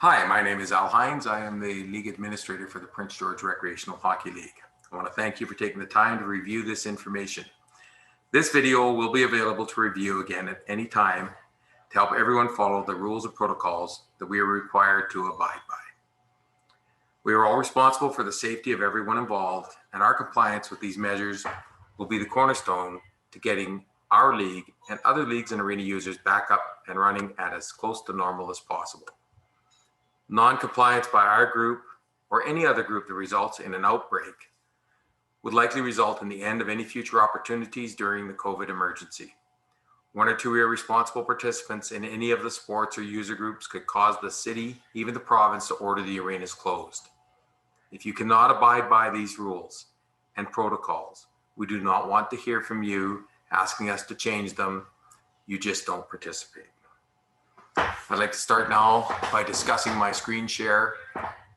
Hi, my name is Al Hines. I am the League Administrator for the Prince George Recreational Hockey League. I want to thank you for taking the time to review this information. This video will be available to review again at any time to help everyone follow the rules and protocols that we are required to abide by. We are all responsible for the safety of everyone involved, and our compliance with these measures will be the cornerstone to getting our league and other leagues and arena users back up and running at as close to normal as possible. Non-compliance by our group or any other group that results in an outbreak would likely result in the end of any future opportunities during the COVID emergency. One or two irresponsible participants in any of the sports or user groups could cause the city, even the province, to order the arenas closed. If you cannot abide by these rules and protocols, we do not want to hear from you asking us to change them. You just don't participate. I'd like to start now by discussing my screen share,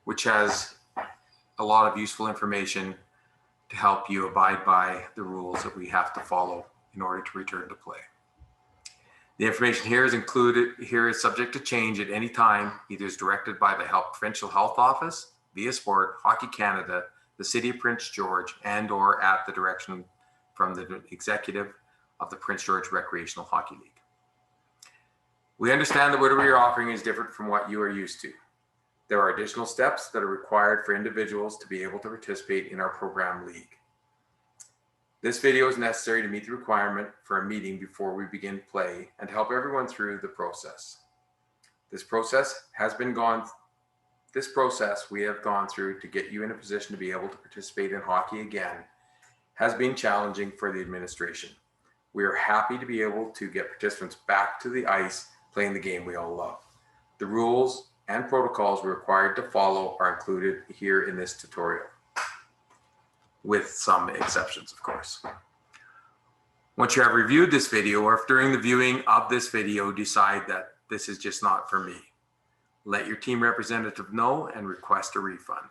which has a lot of useful information to help you abide by the rules that we have to follow in order to return to play. The information here is subject to change at any time, either as directed by the Provincial Health Office, via Sport, Hockey Canada, the City of Prince George, and or at the direction from the executive of the Prince George Recreational Hockey League. We understand that what we are offering is different from what you are used to. There are additional steps that are required for individuals to be able to participate in our program league. This video is necessary to meet the requirement for a meeting before we begin play and to help everyone through the process. This process we have gone through to get you in a position to be able to participate in hockey again has been challenging for the administration. We are happy to be able to get participants back to the ice playing the game we all love. The rules and protocols we're required to follow are included here in this tutorial, with some exceptions, of course. Once you have reviewed this video, or if during the viewing of this video decide that this is just not for me, let your team representative know and request a refund.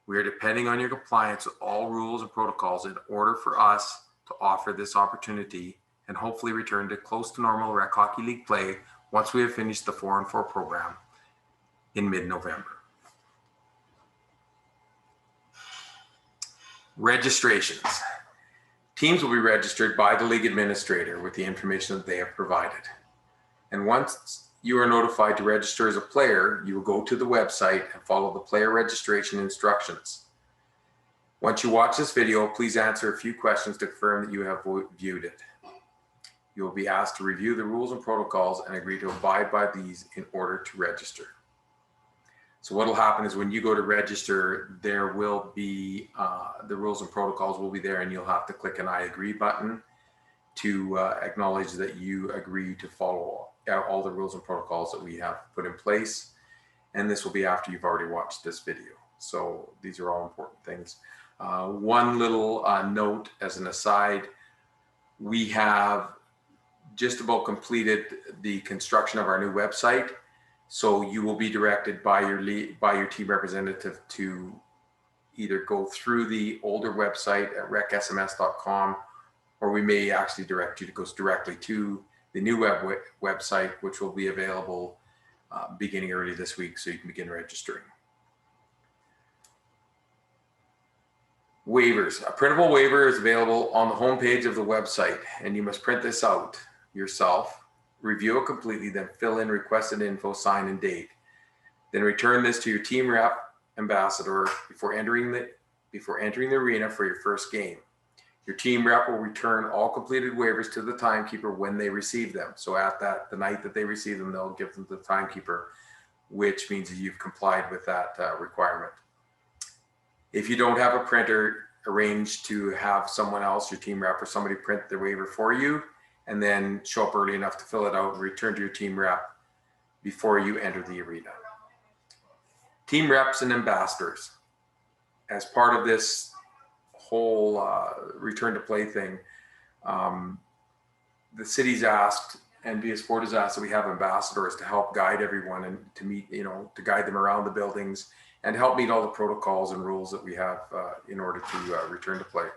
We are depending on your compliance with all rules and protocols in order for us to offer this opportunity and hopefully return to close to normal Rec Hockey League play once we have finished the 4-on-4 program in mid-November. Registrations. Teams will be registered by the league administrator with the information that they have provided. And once you are notified to register as a player, you will go to the website and follow the player registration instructions. Once you watch this video, please answer a few questions to confirm that you have viewed it. You will be asked to review the rules and protocols and agree to abide by these in order to register. So what will happen is when you go to register, there will be the rules and protocols will be there, and you'll have to click an I agree button to acknowledge that you agree to follow all the rules and protocols that we have put in place. And this will be after you've already watched this video. So these are all important things. One little note as an aside, we have just about completed the construction of our new website. So you will be directed by your team representative to either go through the older website at REC-HMS.com, or we may actually direct you to go directly to the new website, which will be available beginning early this week, so you can begin registering. Waivers. A printable waiver is available on the homepage of the website, and you must print this out yourself, review it completely, then fill in requested info, sign and date. Then return this to your team rep ambassador before entering the arena for your first game. Your team rep will return all completed waivers to the timekeeper when they receive them. So at the night that they receive them, they'll give them to the timekeeper, which means that you've complied with that requirement. If you don't have a printer, arrange to have someone else, your team rep or somebody, print the waiver for you, and then show up early enough to fill it out and return to your team rep before you enter the arena. Team reps and ambassadors. As part of this whole return to play thing, the city's asked and via Sport has asked that we have ambassadors to help guide everyone and to meet, to guide them around the buildings and help meet all the protocols and rules that we have in order to return to play.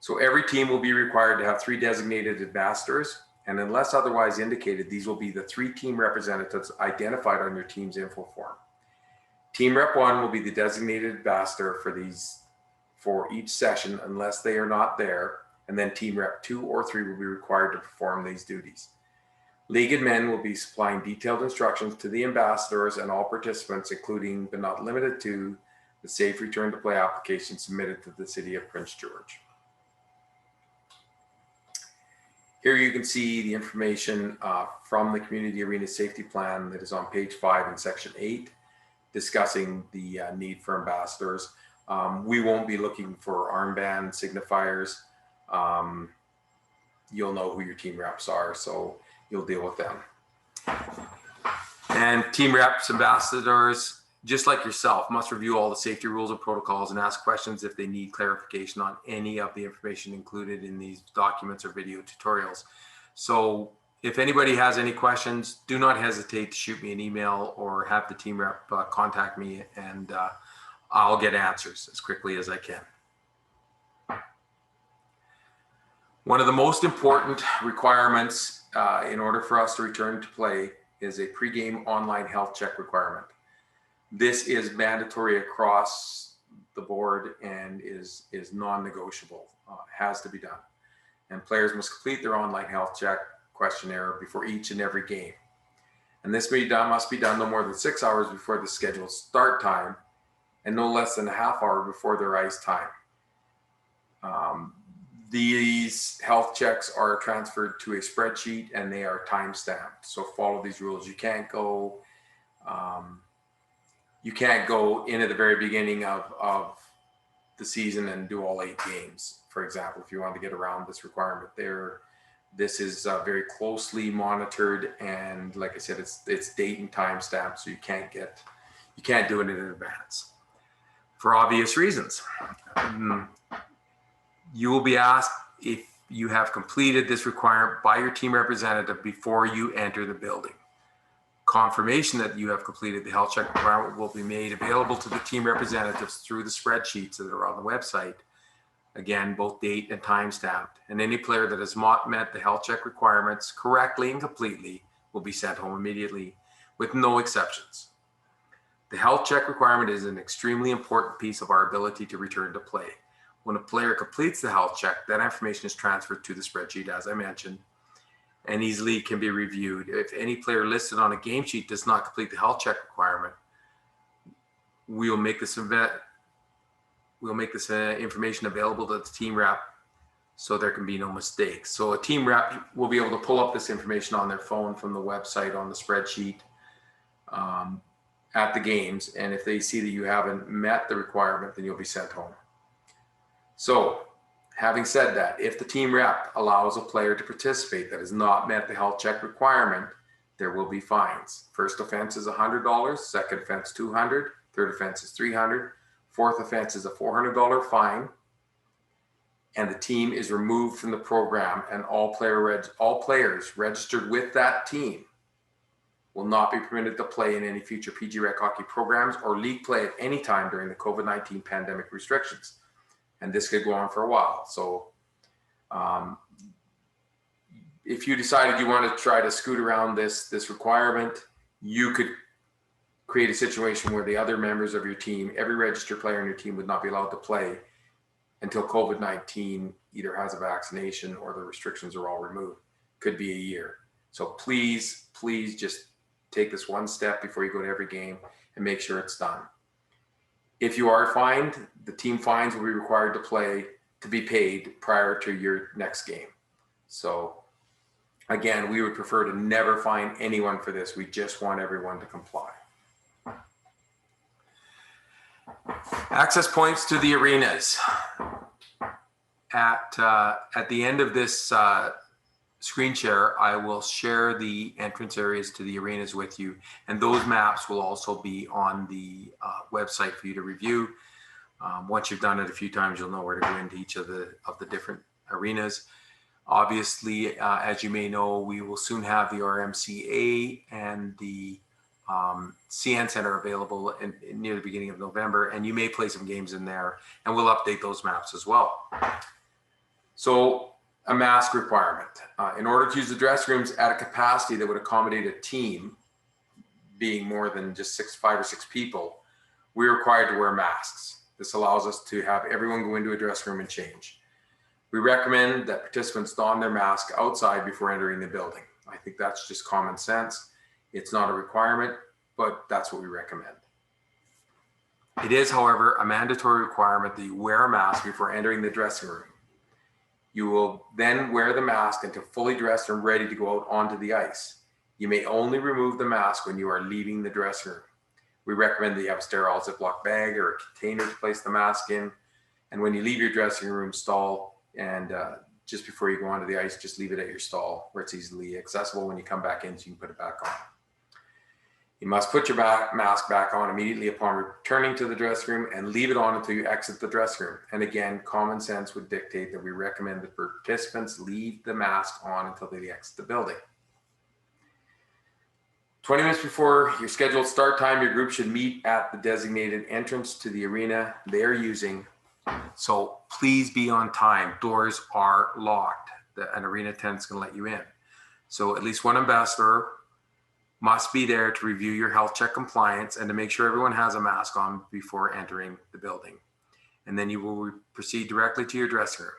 So every team will be required to have 3 designated ambassadors, and unless otherwise indicated, these will be the 3 team representatives identified on your team's info form. Team Rep 1 will be the designated ambassador for each session unless they are not there, and then Team Rep 2 or 3 will be required to perform these duties. League admin will be supplying detailed instructions to the ambassadors and all participants, including but not limited to the safe return to play application submitted to the City of Prince George. Here you can see the information from the Community Arena Safety Plan that is on page 5 in section 8, discussing the need for ambassadors. We won't be looking for armband signifiers. You'll know who your team reps are, so you'll deal with them. And team reps, ambassadors, just like yourself, must review all the safety rules and protocols and ask questions if they need clarification on any of the information included in these documents or video tutorials. So if anybody has any questions, do not hesitate to shoot me an email or have the team rep contact me, and I'll get answers as quickly as I can. One of the most important requirements in order for us to return to play is a pregame online health check requirement. This is mandatory across the board and is non-negotiable, has to be done. And players must complete their online health check questionnaire before each and every game. And this must be done no more than 6 hours before the scheduled start time and no less than a half hour before their ice time. These health checks are transferred to a spreadsheet and they are time-stamped. So follow these rules. You can't go in at the very beginning of the season and do all 8 games, for example, if you want to get around this requirement there. This is very closely monitored, and like I said, it's date and time stamped, so you can't do it in advance for obvious reasons. You will be asked if you have completed this requirement by your team representative before you enter the building. Confirmation that you have completed the health check requirement will be made available to the team representatives through the spreadsheets that are on the website. Again, both date and time stamped. And any player that has not met the health check requirements correctly and completely will be sent home immediately, with no exceptions. The health check requirement is an extremely important piece of our ability to return to play. When a player completes the health check, that information is transferred to the spreadsheet, as I mentioned, and easily can be reviewed. If any player listed on a game sheet does not complete the health check requirement, we'll make this information available to the team rep so there can be no mistakes. So a team rep will be able to pull up this information on their phone from the website on the spreadsheet at the games. And if they see that you haven't met the requirement, then you'll be sent home. So having said that, if the team rep allows a player to participate that has not met the health check requirement, there will be fines. First offense is $100, second offense $200, third offense is $300, fourth offense is a $400 fine, and the team is removed from the program, and all players registered with that team will not be permitted to play in any future PGRHL hockey programs or league play at any time during the COVID-19 pandemic restrictions. And this could go on for a while. So if you decided you want to try to scoot around this requirement, you could create a situation where the other members of your team, every registered player in your team, would not be allowed to play until COVID-19 either has a vaccination or the restrictions are all removed. Could be a year. So please just take this one step before you go to every game and make sure it's done. If you are fined, the team fines will be required to be paid prior to your next game. So again, we would prefer to never fine anyone for this. We just want everyone to comply. Access points to the arenas. At the end of this screen share, I will share the entrance areas to the arenas with you, and those maps will also be on the website for you to review. Once you've done it a few times, you'll know where to go into each of the different arenas. Obviously, as you may know, we will soon have the RMCA and the CN Center available near the beginning of November, and you may play some games in there, and we'll update those maps as well. So a mask requirement. In order to use the dressing rooms at a capacity that would accommodate a team being more than just 5 or 6 people, we're required to wear masks. This allows us to have everyone go into a dressing room and change. We recommend that participants don their mask outside before entering the building. I think that's just common sense. It's not a requirement, but that's what we recommend. It is, however, a mandatory requirement that you wear a mask before entering the dressing room. You will then wear the mask until fully dressed and ready to go out onto the ice. You may only remove the mask when you are leaving the dressing room. We recommend that you have a sterile Ziploc bag or a container to place the mask in. And when you leave your dressing room stall and just before you go onto the ice, just leave it at your stall where it's easily accessible. When you come back in, so you can put it back on. You must put your mask back on immediately upon returning to the dressing room and leave it on until you exit the dressing room. And again, common sense would dictate that we recommend that participants leave the mask on until they exit the building. 20 minutes before your scheduled start time, your group should meet at the designated entrance to the arena they're using. So please be on time. Doors are locked. An arena attendant's going to let you in. So at least one ambassador must be there to review your health check compliance and to make sure everyone has a mask on before entering the building. And then you will proceed directly to your dressing room.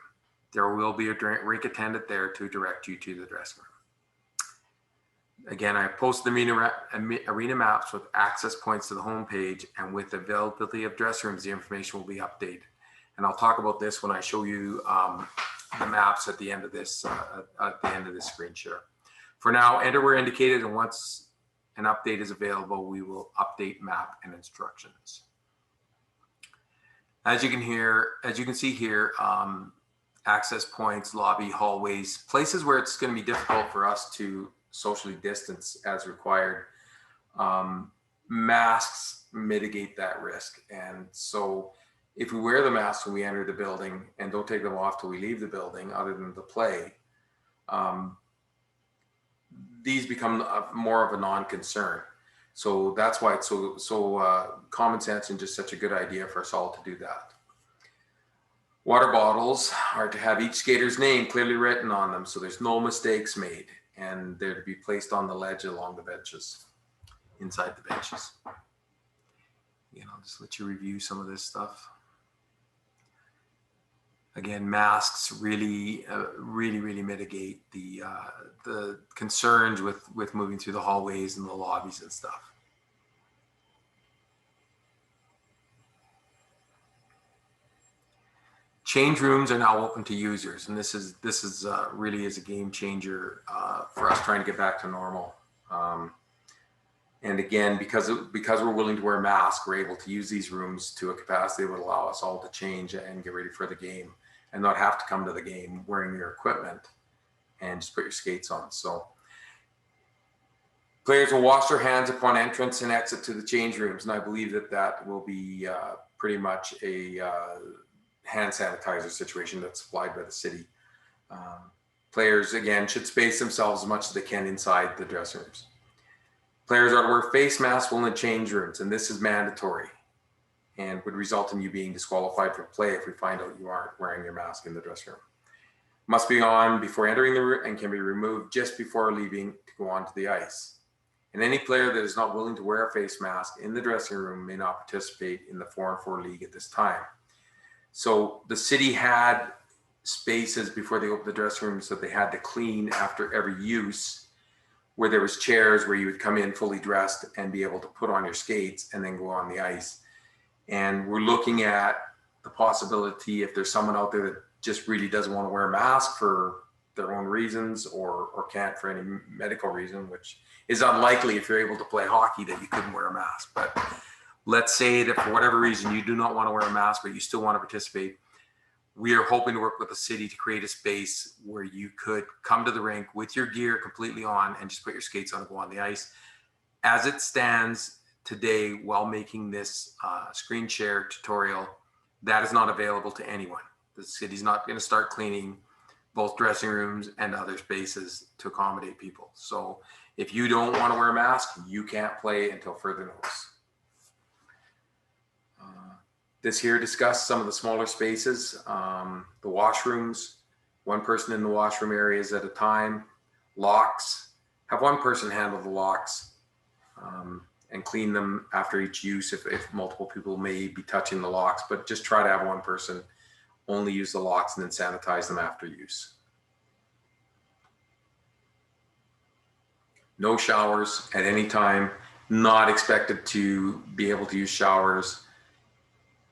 There will be a rink attendant there to direct you to the dressing room. Again, I posted the arena maps with access points to the home page, and with availability of dressing rooms, the information will be updated. And I'll talk about this when I show you the maps at the end of this screen share. For now, enter where indicated, and once an update is available, we will update map and instructions. As you can see here, access points, lobby, hallways, places where it's going to be difficult for us to socially distance as required. Masks mitigate that risk. And so if we wear the masks when we enter the building and don't take them off till we leave the building, other than the play, these become more of a non-concern. So that's why it's so common sense and just such a good idea for us all to do that. Water bottles are to have each skater's name clearly written on them, so there's no mistakes made, and they're to be placed on the ledge along the benches, inside the benches. Again, I'll just let you review some of this stuff. Again, masks really mitigate the concerns with moving through the hallways and the lobbies and stuff. Change rooms are now open to users, and this is really is a game changer for us trying to get back to normal. And again, because we're willing to wear masks, we're able to use these rooms to a capacity that would allow us all to change and get ready for the game, and not have to come to the game wearing your equipment and just put your skates on. So players will wash their hands upon entrance and exit to the change rooms, and I believe that will be pretty much a hand sanitizer situation that's supplied by the city. Players, again, should space themselves as much as they can inside the dressing rooms. Players are to wear face masks while in the change rooms, and this is mandatory and would result in you being disqualified for play if we find out you aren't wearing your mask in the dressing room. Must be on before entering the room and can be removed just before leaving to go onto the ice. And any player that is not willing to wear a face mask in the dressing room may not participate in the 4-on-4 league at this time. So the city had spaces before they opened the dressing rooms that they had to clean after every use, where there was chairs where you would come in fully dressed and be able to put on your skates and then go on the ice. And we're looking at the possibility, if there's someone out there that just really doesn't want to wear a mask for their own reasons or can't for any medical reason, which is unlikely if you're able to play hockey, that you couldn't wear a mask. But let's say that for whatever reason you do not want to wear a mask, but you still want to participate. We are hoping to work with the city to create a space where you could come to the rink with your gear completely on and just put your skates on and go on the ice. As it stands today, while making this screen share tutorial, that is not available to anyone. The city's not going to start cleaning both dressing rooms and other spaces to accommodate people. So if you don't want to wear a mask, you can't play until further notice. This here discussed some of the smaller spaces, the washrooms, one person in the washroom areas at a time, locks, have one person handle the locks, and clean them after each use if multiple people may be touching the locks, but just try to have one person only use the locks and then sanitize them after use. No showers at any time, not expected to be able to use showers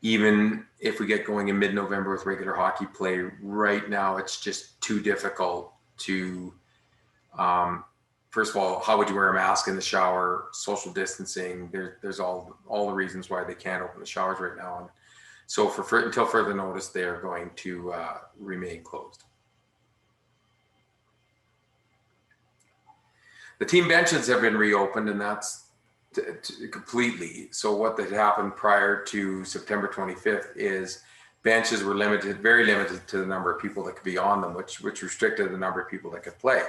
even if we get going in mid-November with regular hockey play. Right now, it's just too difficult to, first of all, how would you wear a mask in the shower? Social distancing, there's all the reasons why they can't open the showers right now. And so until further notice, they're going to remain closed. The team benches have been reopened, and that's completely. So what had happened prior to September 25th is benches were limited, very limited to the number of people that could be on them, which restricted the number of people that could play.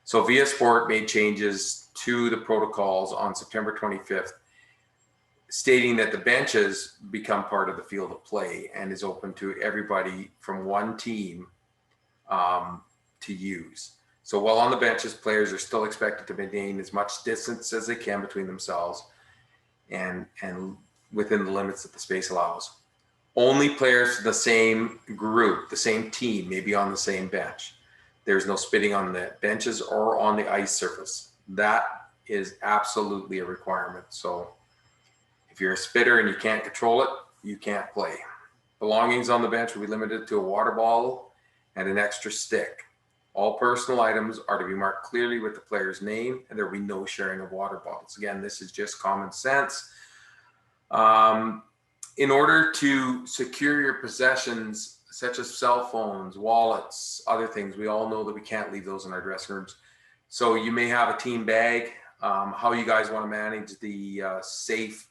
So VIA Sport made changes to the protocols on September 25th, stating that the benches become part of the field of play and is open to everybody from one team to use. So while on the benches, players are still expected to maintain as much distance as they can between themselves and within the limits that the space allows. Only players from the same group, the same team, may be on the same bench. There's no spitting on the benches or on the ice surface. That is absolutely a requirement. So if you're a spitter and you can't control it, you can't play. Belongings on the bench will be limited to a water bottle and an extra stick. All personal items are to be marked clearly with the player's name, and there will be no sharing of water bottles. Again, this is just common sense. In order to secure your possessions, such as cell phones, wallets, other things, we all know that we can't leave those in our dressing rooms. So you may have a team bag. How you guys want to manage the safe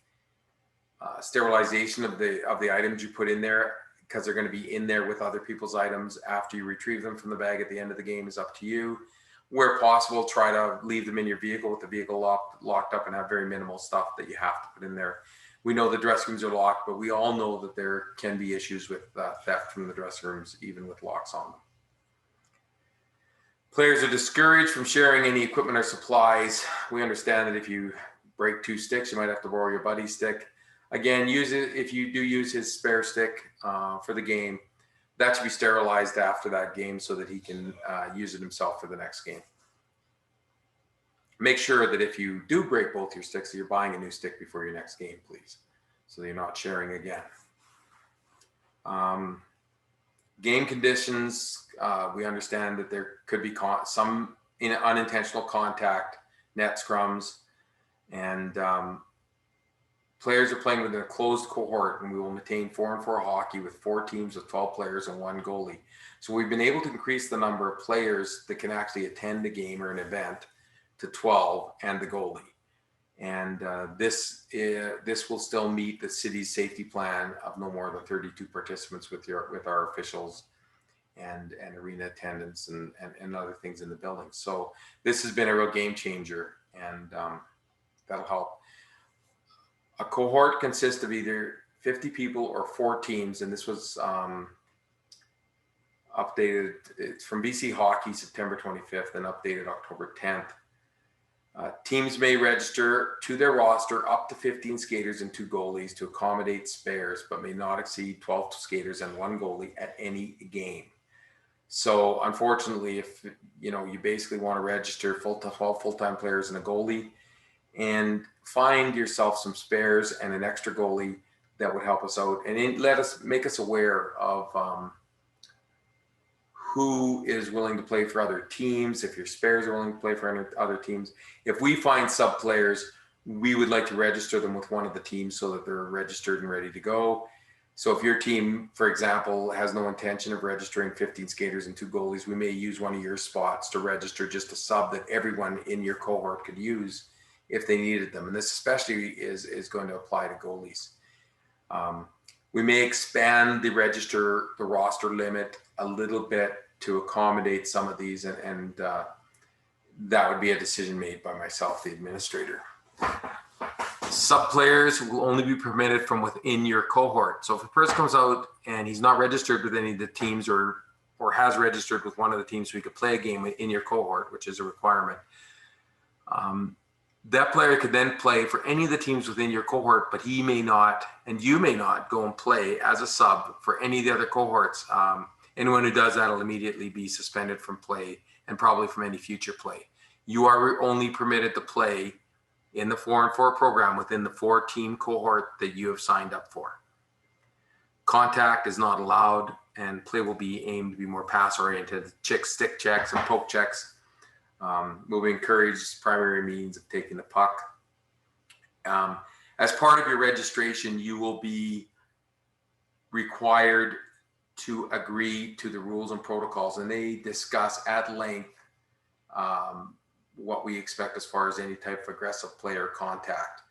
sterilization of the items you put in there, because they're going to be in there with other people's items after you retrieve them from the bag at the end of the game, is up to you. Where possible, try to leave them in your vehicle with the vehicle locked up and have very minimal stuff that you have to put in there. We know the dressing rooms are locked, but we all know that there can be issues with theft from the dressing rooms, even with locks on them. Players are discouraged from sharing any equipment or supplies. We understand that if you break 2 sticks, you might have to borrow your buddy's stick. Again, use it if you do use his spare stick for the game. That should be sterilized after that game so that he can use it himself for the next game. Make sure that if you do break both your sticks, that you're buying a new stick before your next game, please, so that you're not sharing again. Game conditions, we understand that there could be some unintentional contact, net scrums, and players are playing within a closed cohort, and we will maintain 4-on-4 hockey with 4 teams of 12 players and 1 goalie. So we've been able to increase the number of players that can actually attend a game or an event to 12 and the goalie. And this will still meet the city's safety plan of no more than 32 participants with our officials and arena attendance and other things in the building. So this has been a real game changer, and that'll help. A cohort consists of either 50 people or 4 teams, and this was updated. It's from BC Hockey, September 25th, and updated October 10th. Teams may register to their roster up to 15 skaters and 2 goalies to accommodate spares, but may not exceed 12 skaters and 1 goalie at any game. So unfortunately, if you basically want to register 12 full-time players and a goalie, and find yourself some spares and an extra goalie, that would help us out, and make us aware of who is willing to play for other teams. If your spares are willing to play for other teams, if we find sub players, we would like to register them with one of the teams so that they're registered and ready to go. So if your team, for example, has no intention of registering 15 skaters and 2 goalies, we may use one of your spots to register just a sub that everyone in your cohort could use if they needed them. And this especially is going to apply to goalies. We may expand the roster limit a little bit to accommodate some of these, and that would be a decision made by myself, the administrator. Sub players will only be permitted from within your cohort. So if a person comes out and he's not registered with any of the teams, or has registered with one of the teams, so he could play a game in your cohort, which is a requirement. That player could then play for any of the teams within your cohort, but he may not, and you may not go and play as a sub for any of the other cohorts. Anyone who does that will immediately be suspended from play and probably from any future play. You are only permitted to play in the 4-on-4 program within the 4-team cohort that you have signed up for. Contact is not allowed, and play will be aimed to be more pass-oriented. Stick checks and poke checks will be encouraged as primary means of taking the puck. As part of your registration, you will be required to agree to the rules and protocols, and they discuss at length what we expect as far as any type of aggressive player contact.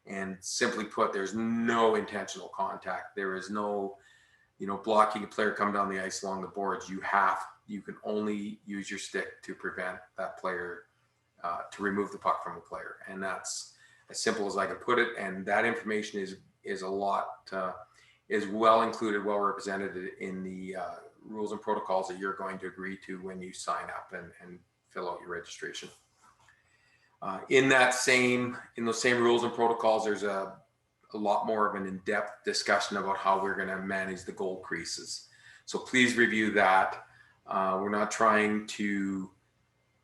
And simply put, there's no intentional contact. There is no, blocking a player coming down the ice along the boards. You can only use your stick to prevent that player, to remove the puck from the player. And that's as simple as I can put it. And that information is a lot, is well included, well represented in the rules and protocols that you're going to agree to when you sign up and fill out your registration. In those same rules and protocols, there's a lot more of an in-depth discussion about how we're going to manage the goal creases. So please review that. We're not trying to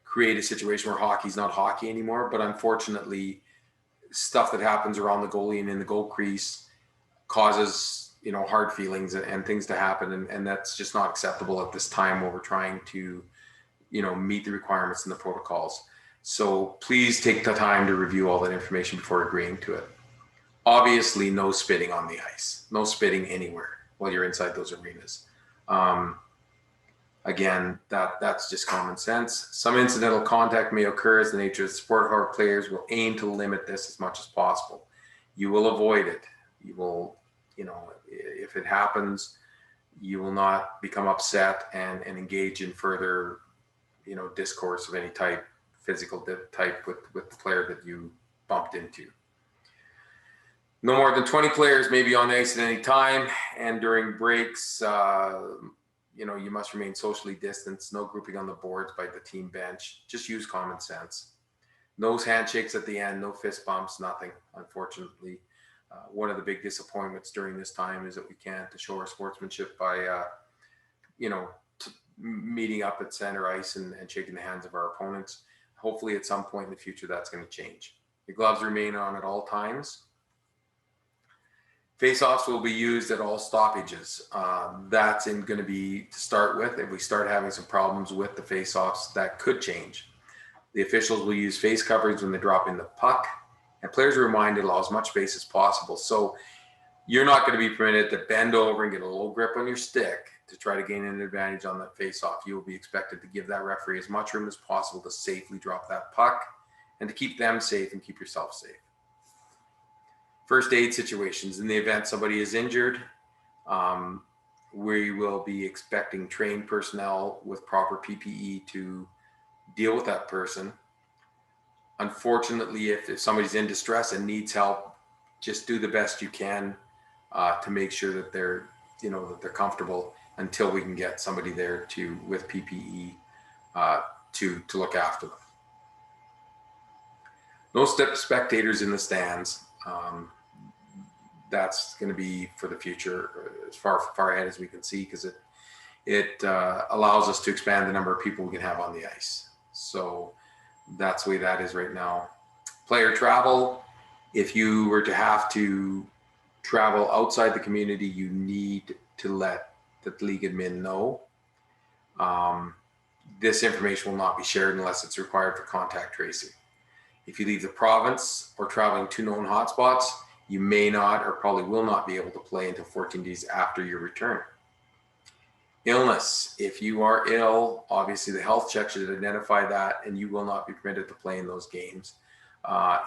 create a situation where hockey's not hockey anymore, but unfortunately, stuff that happens around the goalie and in the goal crease causes, hard feelings and things to happen. And that's just not acceptable at this time where we're trying to, meet the requirements in the protocols. So please take the time to review all that information before agreeing to it. Obviously, no spitting on the ice, no spitting anywhere while you're inside those arenas. Again, that's just common sense. Some incidental contact may occur as the nature of the sport. However, players will aim to limit this as much as possible. You will avoid it. You will, if it happens, you will not become upset and engage in further, discourse of any type, physical type with the player that you bumped into. No more than 20 players may be on ice at any time, and during breaks, you must remain socially distanced. No grouping on the boards by the team bench. Just use common sense. No handshakes at the end, no fist bumps, nothing, unfortunately. One of the big disappointments during this time is that we can't show our sportsmanship by, meeting up at center ice and shaking the hands of our opponents. Hopefully at some point in the future, that's going to change. The gloves remain on at all times. Face-offs will be used at all stoppages. That's going to be, to start with, if we start having some problems with the face-offs, that could change. The officials will use face coverings when they drop in the puck, and players are reminded to allow as much space as possible. So you're not going to be permitted to bend over and get a little grip on your stick to try to gain an advantage on that face-off. You will be expected to give that referee as much room as possible to safely drop that puck and to keep them safe and keep yourself safe. First aid situations. In the event somebody is injured, we will be expecting trained personnel with proper PPE to deal with that person. Unfortunately, if somebody's in distress and needs help, just do the best you can to make sure that they're comfortable until we can get somebody there with PPE to look after them. No spectators in the stands. That's going to be for the future as far ahead as we can see, because it allows us to expand the number of people we can have on the ice. So that's the way that is right now. Player travel. If you were to have to travel outside the community, you need to let the league admin know. This information will not be shared unless it's required for contact tracing. If you leave the province or traveling to known hotspots, you may not or probably will not be able to play until 14 days after your return. Illness. If you are ill, obviously the health check should identify that, and you will not be permitted to play in those games.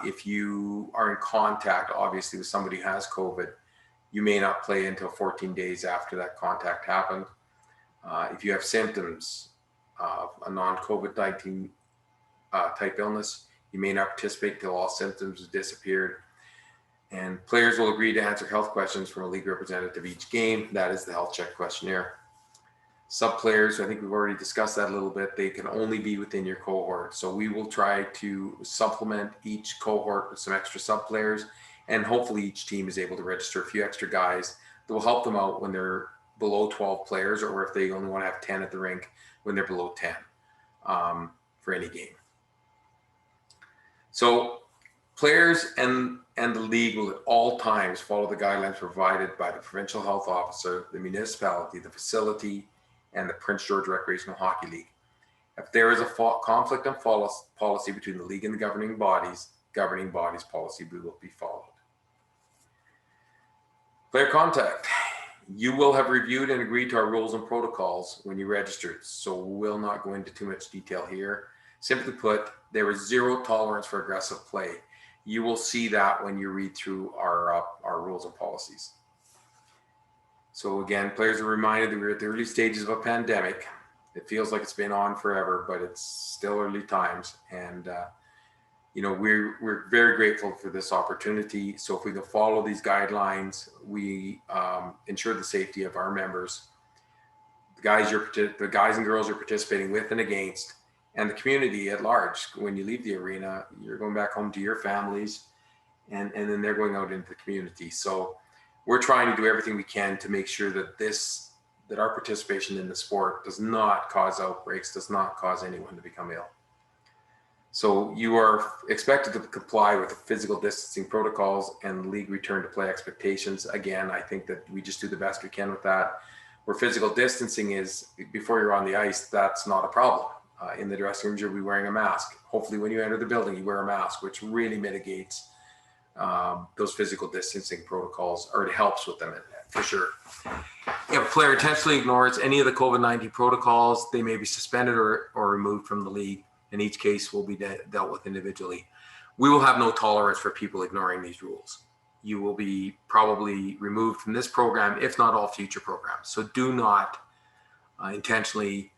If you are in contact, obviously, with somebody who has COVID, you may not play until 14 days after that contact happened. If you have symptoms of a non-COVID-19 type illness, you may not participate until all symptoms have disappeared. And players will agree to answer health questions from a league representative each game. That is the health check questionnaire. Sub players, I think we've already discussed that a little bit, they can only be within your cohort. So we will try to supplement each cohort with some extra sub players, and hopefully each team is able to register a few extra guys that will help them out when they're below 12 players, or if they only want to have 10 at the rink when they're below 10 for any game. So players and the league will at all times follow the guidelines provided by the provincial health officer, the municipality, the facility, and the Prince George Recreational Hockey League. If there is a conflict of policy between the league and the governing bodies policy will be followed. Player contact. You will have reviewed and agreed to our rules and protocols when you registered, so we'll not go into too much detail here. Simply put, there is zero tolerance for aggressive play. You will see that when you read through our rules and policies. So again, players are reminded that we're at the early stages of a pandemic. It feels like it's been on forever, but it's still early times. And you know, we're very grateful for this opportunity. So if we can follow these guidelines, we ensure the safety of our members, the guys and girls you're participating with and against, and the community at large. When you leave the arena, you're going back home to your families, and then they're going out into the community. So we're trying to do everything we can to make sure that that our participation in the sport does not cause outbreaks, does not cause anyone to become ill. So you are expected to comply with the physical distancing protocols and league return to play expectations. Again, I think that we just do the best we can with that. Where physical distancing is before you're on the ice, that's not a problem. In the dressing rooms, you'll be wearing a mask. Hopefully when you enter the building, you wear a mask, which really mitigates those physical distancing protocols, or it helps with them for sure. If a player intentionally ignores any of the COVID-19 protocols, they may be suspended or removed from the league. In each case will be dealt with individually. We will have no tolerance for people ignoring these rules. You will be probably removed from this program, if not all future programs. So do not intentionally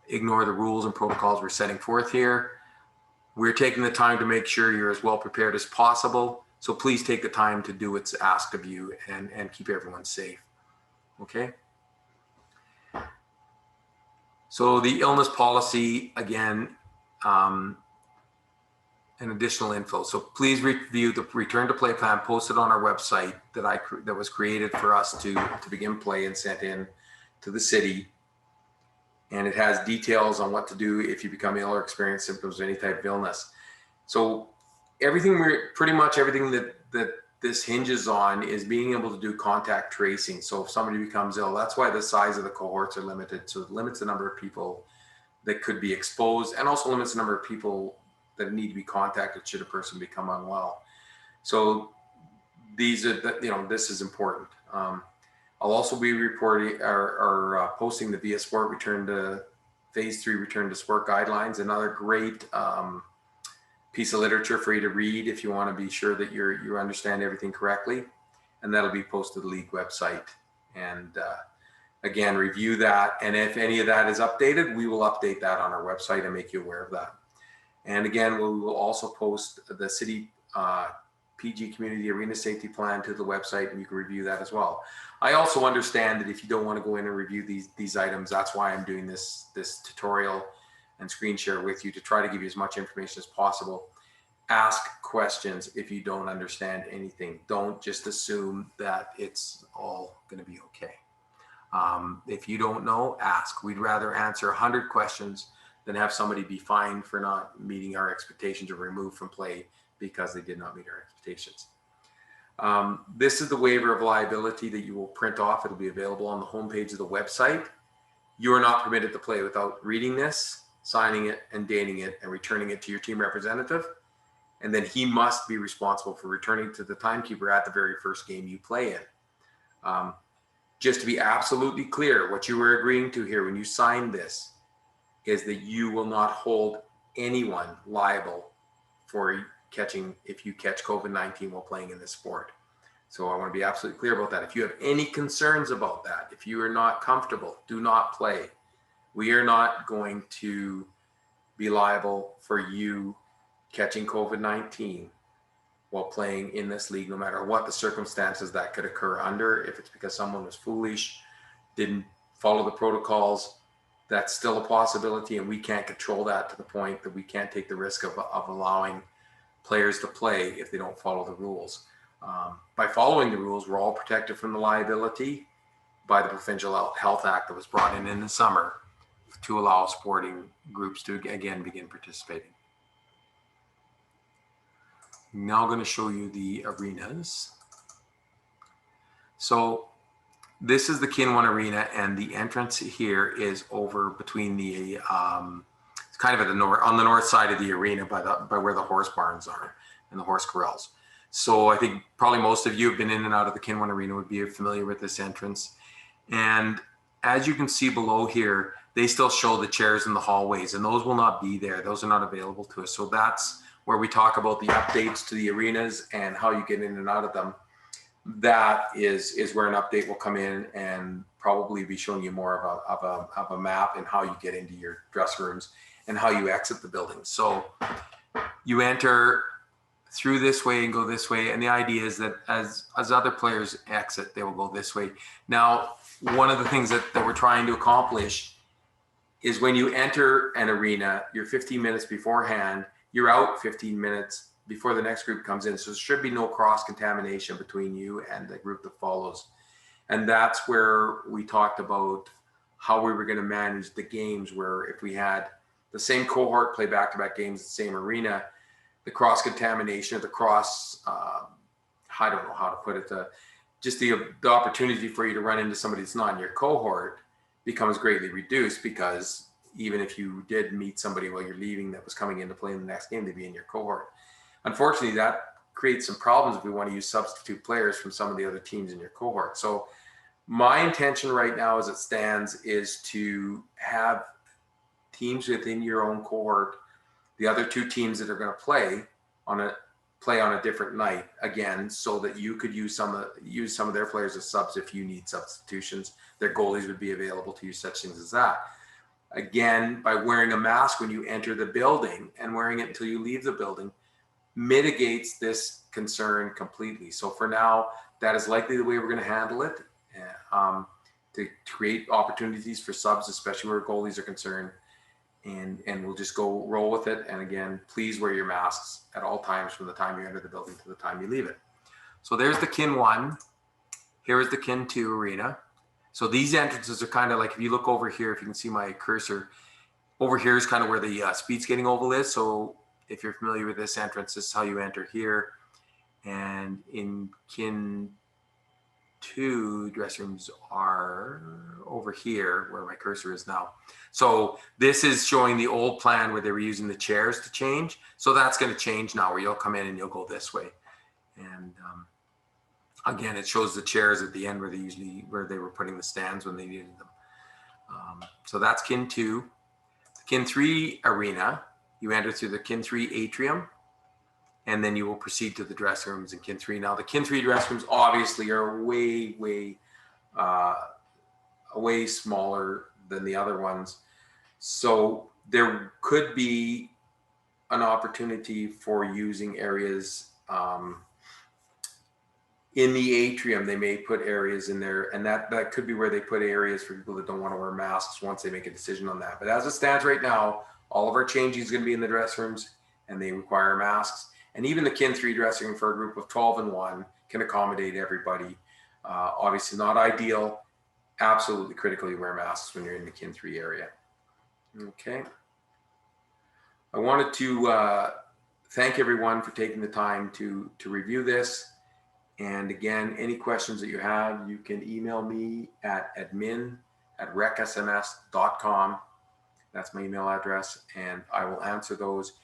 ignore the rules and protocols we're setting forth here. We're taking the time to make sure you're as well prepared as possible. So please take the time to do what's asked of you and keep everyone safe. Okay? So the illness policy, again, and additional info. So please review the return to play plan posted on our website that was created for us to begin play and sent in to the city. And it has details on what to do if you become ill or experience symptoms of any type of illness. So pretty much everything that this hinges on is being able to do contact tracing. So if somebody becomes ill, that's why the size of the cohorts are limited. So it limits the number of people that could be exposed, and also limits the number of people that need to be contacted should a person become unwell. So these are, this is important. I'll also be reporting or posting the VS Sport Phase 3 return to sport guidelines, another great piece of literature for you to read if you want to be sure that you understand everything correctly. And that'll be posted to the league website. And again, review that. And if any of that is updated, we will update that on our website and make you aware of that. And again, we will also post the city PG Community Arena Safety Plan to the website, and you can review that as well. I also understand that if you don't want to go in and review these items, that's why I'm doing this tutorial and screen share with you, to try to give you as much information as possible. Ask questions if you don't understand anything. Don't just assume that it's all going to be okay. If you don't know, ask. We'd rather answer 100 questions than have somebody be fined for not meeting our expectations or removed from play because they did not meet our expectations. This is the waiver of liability that you will print off. It'll be available on the homepage of the website. You are not permitted to play without reading this, signing it, and dating it, and returning it to your team representative. And then he must be responsible for returning to the timekeeper at the very first game you play in. Just to be absolutely clear, what you were agreeing to here when you signed this is that you will not hold anyone liable for if you catch COVID-19 while playing in this sport. So I want to be absolutely clear about that. If you have any concerns about that, if you are not comfortable, do not play. We are not going to be liable for you catching COVID-19 while playing in this league, no matter what the circumstances that could occur under. If it's because someone was foolish, didn't follow the protocols, that's still a possibility, and we can't control that to the point that we can't take the risk of allowing players to play if they don't follow the rules. By following the rules, we're all protected from the liability by the Provincial Health Act that was brought in the summer to allow sporting groups to again begin participating. Now I'm going to show you the arenas. So this is the Kin 1 arena, and the entrance here is over between the it's kind of at the on the north side of the arena by where the horse barns are and the horse corrals. So I think probably most of you have been in and out of the Kin 1 arena, would be familiar with this entrance. And as you can see below here, they still show the chairs in the hallways, and those will not be there. Those are not available to us. So that's where we talk about the updates to the arenas and how you get in and out of them. That is where an update will come in and probably be showing you more of a map and how you get into your dressing rooms and how you exit the building. So you enter through this way and go this way, and the idea is that as other players exit, they will go this way. Now, one of the things that we're trying to accomplish is when you enter an arena, you're 15 minutes beforehand, you're out 15 minutes before the next group comes in. So there should be no cross-contamination between you and the group that follows. And that's where we talked about how we were going to manage the games, where if we had the same cohort play back-to-back games in the same arena, the cross-contamination, the cross, I don't know how to put it, just the opportunity for you to run into somebody that's not in your cohort becomes greatly reduced, because even if you did meet somebody while you're leaving that was coming in to play in the next game, they'd be in your cohort. Unfortunately, that creates some problems if we want to use substitute players from some of the other teams in your cohort. So my intention right now as it stands is to have teams within your own cohort, the other two teams that are going to play on a different night again, so that you could use some of their players as subs if you need substitutions. Their goalies would be available to use such things as that. Again, by wearing a mask when you enter the building and wearing it until you leave the building mitigates this concern completely. So for now, that is likely the way we're going to handle it, to create opportunities for subs, especially where goalies are concerned. And we'll just go roll with it. And again, please wear your masks at all times from the time you enter the building to the time you leave it. So there's the Kin 1. Here is the Kin 2 arena. So these entrances are kind of like, if you look over here, if you can see my cursor, over here is kind of where the speed skating oval is. So if you're familiar with this entrance, this is how you enter here. And in Kin 2, dressing rooms are over here where my cursor is now. So this is showing the old plan where they were using the chairs to change. So that's going to change now, where you'll come in and you'll go this way. And again, it shows the chairs at the end where they were putting the stands when they needed them. So that's Kin 2. The Kin 3 arena, you enter through the Kin 3 atrium, and then you will proceed to the dressing rooms in Kin 3. Now, the Kin 3 dressing rooms obviously are way smaller than the other ones. So there could be an opportunity for using areas in the atrium. They may put areas in there, and that could be where they put areas for people that don't want to wear masks once they make a decision on that. But as it stands right now, all of our changing is going to be in the dressing rooms, and they require masks. And even the Kin 3 dressing room for a group of 12 and 1 can accommodate everybody. Obviously not ideal. Absolutely critical you wear masks when you're in the Kin 3 area. Okay. I wanted to thank everyone for taking the time to review this. And again, any questions that you have, you can email me at admin@rec-hms.com. That's my email address, and I will answer those.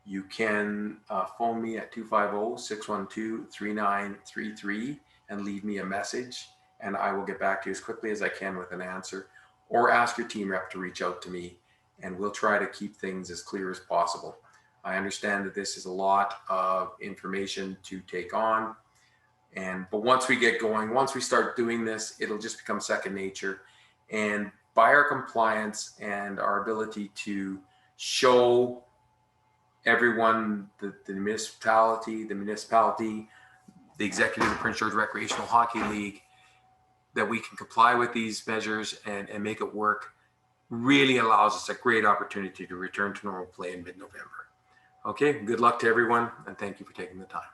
You can phone me at 250-612-3933 and leave me a message, and I will get back to you as quickly as I can with an answer, or ask your team rep to reach out to me, and we'll try to keep things as clear as possible. I understand that this is a lot of information to take on, but once we get going, once we start doing this, it'll just become second nature. And by our compliance and our ability to show everyone, the municipality, the executive of the Prince George Recreational Hockey League, that we can comply with these measures and make it work really allows us a great opportunity to return to normal play in mid-November. Okay, good luck to everyone, and thank you for taking the time.